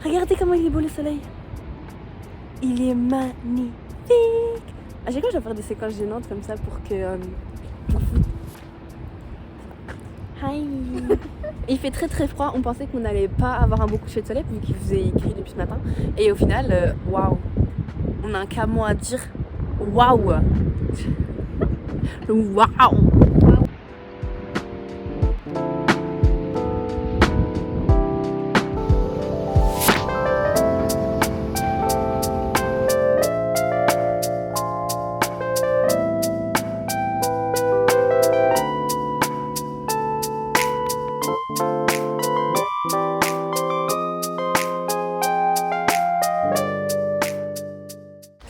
Regardez comment il est beau le soleil. Il est magnifique. À chaque fois, je vais faire des séquences gênantes comme ça pour que... Hi. Il fait très très froid. On pensait qu'on n'allait pas avoir un beau coucher de soleil vu qu'il faisait gris depuis ce matin. Et au final, waouh. On a un qu'un mot à dire. Waouh. Waouh.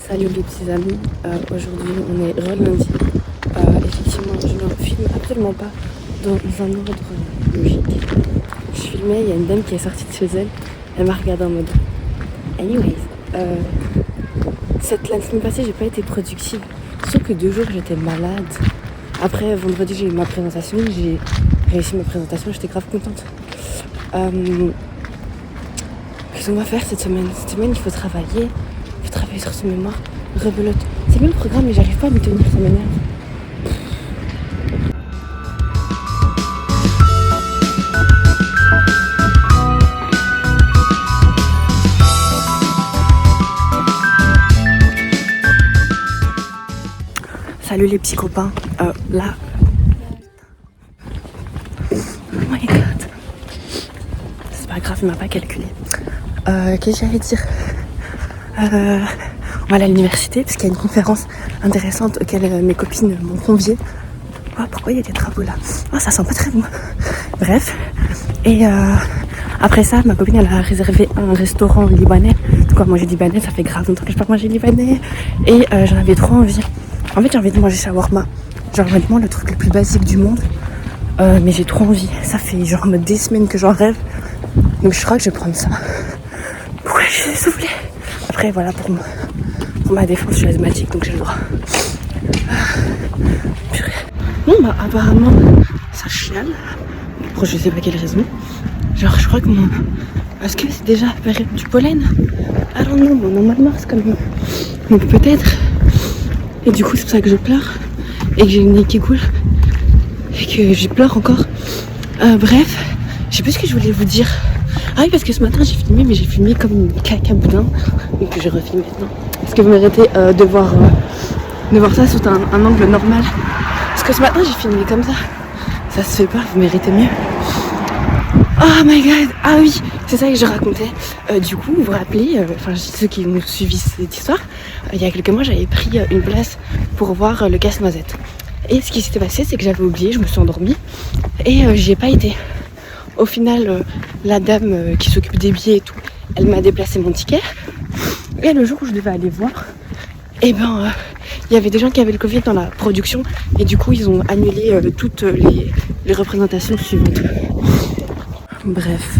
Salut les petits amis, aujourd'hui on est lundi. Effectivement je ne filme absolument pas dans un ordre logique. Je filmais, il y a une dame qui est sortie de chez elle, elle m'a regardé en mode anyways. La semaine passée j'ai pas été productive, sauf que 2 jours j'étais malade. Après vendredi j'ai eu ma présentation, j'ai réussi ma présentation, j'étais grave contente. Qu'est-ce qu'on va faire cette semaine? Cette semaine il faut travailler sur ce mémoire, rebelote. C'est bien le programme mais j'arrive pas à m'y tenir, ça m'énerve. Salut les petits copains, là... Oh my god. C'est pas grave, il m'a pas calculé. Qu'est-ce que j'allais dire? On va aller à l'université parce qu'il y a une conférence intéressante auquel mes copines m'ont conviée. Oh, pourquoi il y a des travaux là? Oh, ça sent pas très bon. Bref. Et après ça, ma copine elle a réservé un restaurant libanais. De quoi manger libanais, ça fait grave longtemps que je pas mangé libanais. Et j'en avais trop envie. En fait, j'ai envie de manger shawarma. Genre vraiment le truc le plus basique du monde. Mais j'ai trop envie. Ça fait genre des semaines que j'en rêve. Donc je crois que je vais prendre ça. Pourquoi je suis essoufflée? Après voilà, pour ma défense, je suis asthmatique donc j'ai le droit. Bon bah apparemment ça chiale. Pour je sais pas quelle raison. Genre je crois que mon... Est-ce que c'est déjà la période du pollen? Alors non, bon, on est en mois de mars quand même. Donc peut-être. Et du coup c'est pour ça que je pleure. Et que j'ai le nez qui coule. Et que je pleure encore. Bref, je sais plus ce que je voulais vous dire. Ah oui, parce que ce matin j'ai filmé, mais j'ai filmé comme une caca boudin. Donc je refilme maintenant. Parce que vous méritez de voir ça sous un angle normal. Parce que ce matin j'ai filmé comme ça. Ça se fait pas, vous méritez mieux. Oh my god, ah oui, c'est ça que je racontais. Du coup, vous vous rappelez, ceux qui ont suivi cette histoire, il y a quelques mois j'avais pris une place pour voir le casse-noisette. Et ce qui s'était passé, c'est que j'avais oublié, je me suis endormie et j'y ai pas été. Au final, la dame qui s'occupe des billets et tout, elle m'a déplacé mon ticket. Et le jour où je devais aller voir, il y avait des gens qui avaient le Covid dans la production. Et du coup, ils ont annulé toutes les représentations suivantes. Bref,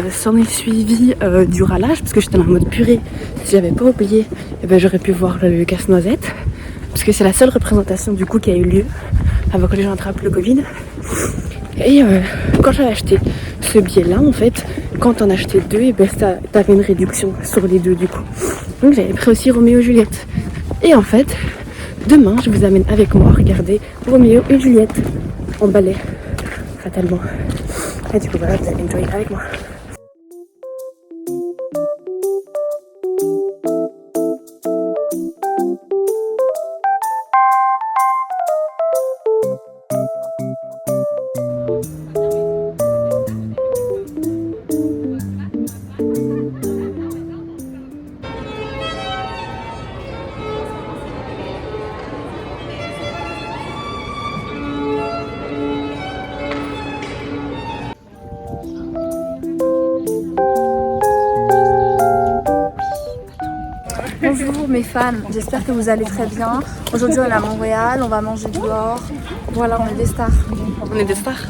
s'en est suivi du râlage, parce que j'étais en mode purée. Si j'avais pas oublié, j'aurais pu voir le casse-noisette. Parce que c'est la seule représentation du coup qui a eu lieu avant que les gens attrapent le Covid. Et quand j'avais acheté ce billet-là, en fait, quand on achetait 2, t'avais une réduction sur les 2 du coup. Donc j'avais pris aussi Roméo et Juliette. Et en fait, demain, je vous amène avec moi regarder Roméo et Juliette en ballet, fatalement. Et du coup, voilà, vous allez enjoy avec moi. Bonjour mes fans, j'espère que vous allez très bien. Aujourd'hui on est à Montréal, on va manger dehors. Voilà, on est des stars. On est des stars.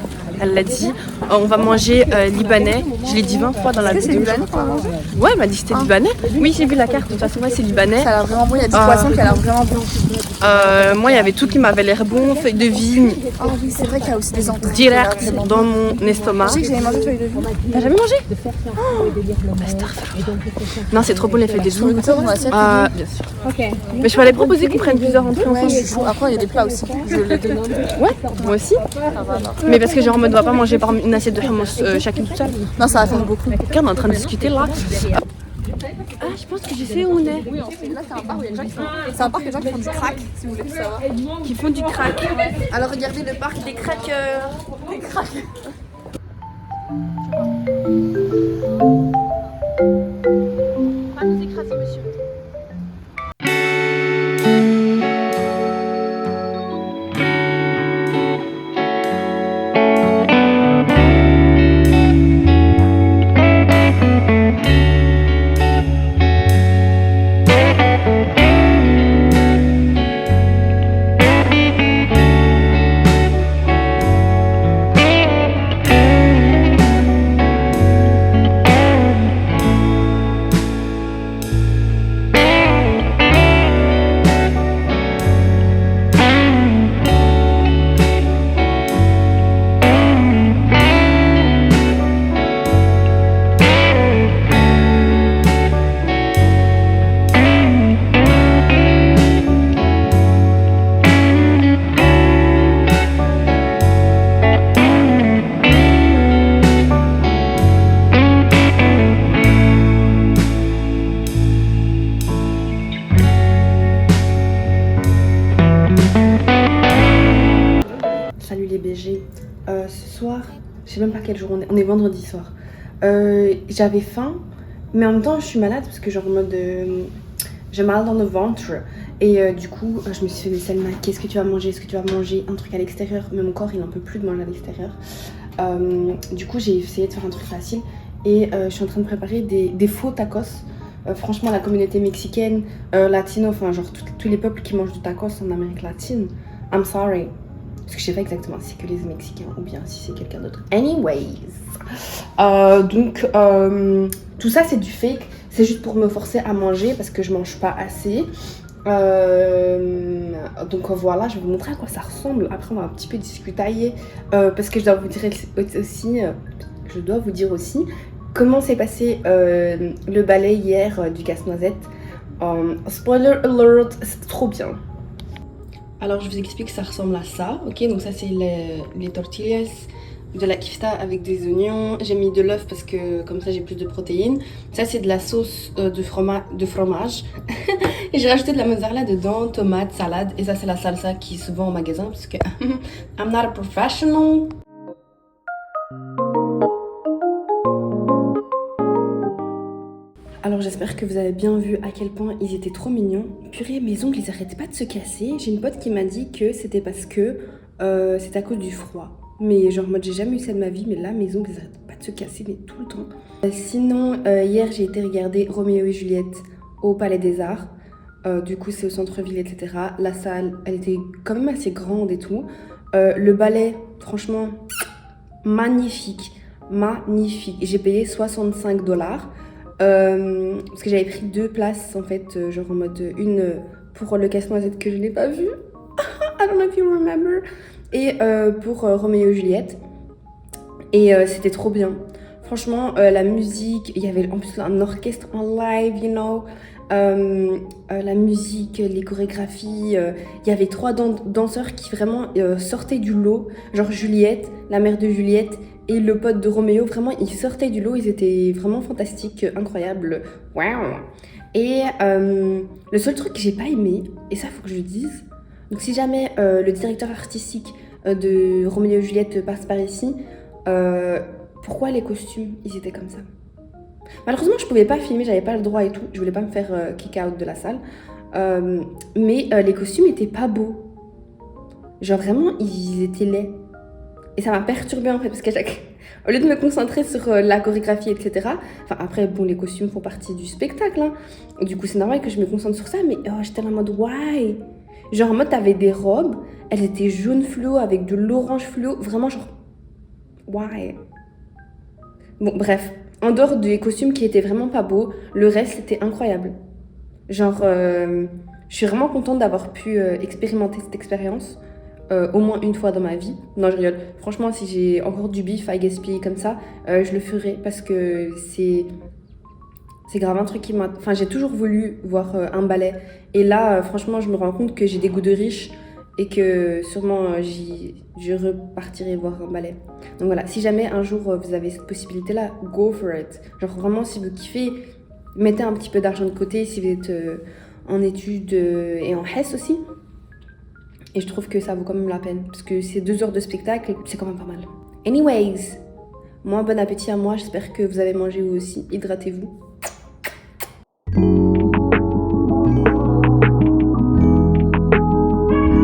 Elle l'a dit. On va manger libanais. Je l'ai dit 20 fois dans la Est-ce que c'est vidéo. libanais qu'on va manger? Ouais, elle m'a dit que c'était libanais. Oui, j'ai vu la carte. De toute façon, ouais, c'est libanais. Ça a l'air vraiment bon, il y a du poisson qui a l'air vraiment bon. Moi, il y avait tout qui m'avait l'air bon. Feuilles de vigne, Oh oui, c'est vrai qu'il y a aussi des entrées. direct dans mon estomac. Je sais que j'avais mangé feuilles de vigne. T'as jamais mangé? Non, c'est trop bon les feuilles de vigne. Goûter mon assiette. Bien sûr. Mais je vais aller proposer qu'on prenne plusieurs entrées Ouais, je ensemble. suis chaud. Après, il y a des plats aussi. Je les donne. Ouais, moi aussi. Mais parce que genre, on ne doit pas manger par une assiette de hummus chacune toute seule. Non, ça va faire beaucoup. Regarde, on est en train de discuter là. Ah, je pense que je sais où on est. Là, c'est un parc où il y a des gens qui font. C'est un parc où il y a des gens qui font du crack, si vous voulez tout savoir. Qui font du crack. Alors, regardez le parc des crackers. Des crackers. Pas nous écraser, monsieur. Salut les BG. Ce soir, je sais même pas quel jour on est vendredi soir. J'avais faim, mais en même temps je suis malade parce que genre en mode j'ai mal dans le ventre et du coup je me suis fait mais Selma, qu'est-ce que tu vas manger? Est-ce que tu vas manger un truc à l'extérieur? Mais mon corps il en peut plus de manger à l'extérieur. Du coup j'ai essayé de faire un truc facile et je suis en train de préparer des faux tacos. Franchement la communauté mexicaine, latino, enfin genre tous les peuples qui mangent du tacos en Amérique latine, I'm sorry. Parce que je sais pas exactement si c'est que les Mexicains ou bien si c'est quelqu'un d'autre. Anyways. Donc, tout ça c'est du fake. C'est juste pour me forcer à manger parce que je mange pas assez. Donc voilà, je vais vous montrer à quoi ça ressemble. Après, on va un petit peu discutailler. Parce que je dois vous dire aussi comment s'est passé le ballet hier du casse-noisette. Spoiler alert, c'est trop bien. Alors je vous explique, ça ressemble à ça, ok? Donc ça c'est les tortillas, de la kifta avec des oignons. J'ai mis de l'œuf parce que comme ça j'ai plus de protéines. Ça c'est de la sauce de fromage. Et j'ai rajouté de la mozzarella dedans, tomates, salade. Et ça c'est la salsa qui se vend au magasin parce que I'm not a professional. Alors j'espère que vous avez bien vu à quel point ils étaient trop mignons. Purée, mes ongles ils arrêtaient pas de se casser. J'ai une pote qui m'a dit que c'était parce que c'est à cause du froid. Mais genre moi j'ai jamais eu ça de ma vie, mais là mes ongles ils arrêtent pas de se casser mais tout le temps. Sinon hier j'ai été regarder Roméo et Juliette au Palais des Arts. Du coup c'est au centre-ville etc. La salle elle était quand même assez grande et tout. Le ballet franchement magnifique. J'ai payé 65 $. Parce que j'avais pris 2 places en fait, genre en mode une pour le casse-noisette que je n'ai pas vu. I don't know if you remember. Et pour Roméo et Juliette. Et c'était trop bien. Franchement, la musique, il y avait en plus un orchestre en live, you know. La musique, les chorégraphies, il y avait 3 danseurs qui vraiment sortaient du lot. Genre Juliette, la mère de Juliette et le pote de Roméo, vraiment ils sortaient du lot, ils étaient vraiment fantastiques, incroyables. Wow. Et le seul truc que j'ai pas aimé, et ça faut que je le dise, donc si jamais le directeur artistique de Roméo et Juliette passe par ici, pourquoi les costumes ils étaient comme ça? Malheureusement je pouvais pas filmer, j'avais pas le droit et tout, je voulais pas me faire kick out de la salle, mais les costumes étaient pas beaux, genre vraiment ils étaient laids. Et ça m'a perturbée en fait, parce qu'au lieu de me concentrer sur la chorégraphie, etc. Enfin, après, bon, les costumes font partie du spectacle, hein. Du coup, c'est normal que je me concentre sur ça, mais j'étais en mode, why? Genre, en mode, t'avais des robes, elles étaient jaunes fluo avec de l'orange fluo, vraiment, genre, Why? Bon, bref. En dehors des costumes qui étaient vraiment pas beaux, le reste c'était incroyable. Genre, je suis vraiment contente d'avoir pu expérimenter cette expérience. Au moins une fois dans ma vie. Non, je rigole. Franchement, si j'ai encore du bif à gaspiller comme ça, je le ferai parce que c'est grave un truc qui m'a... Enfin, j'ai toujours voulu voir un ballet. Et là, franchement, je me rends compte que j'ai des goûts de riche et que sûrement je repartirai voir un ballet. Donc voilà, si jamais un jour vous avez cette possibilité-là, go for it. Genre vraiment, si vous kiffez, mettez un petit peu d'argent de côté si vous êtes en études et en Hesse aussi. Et je trouve que ça vaut quand même la peine. Parce que c'est 2 heures de spectacle, c'est quand même pas mal. Anyways, moi, bon appétit à moi. J'espère que vous avez mangé vous aussi. Hydratez-vous.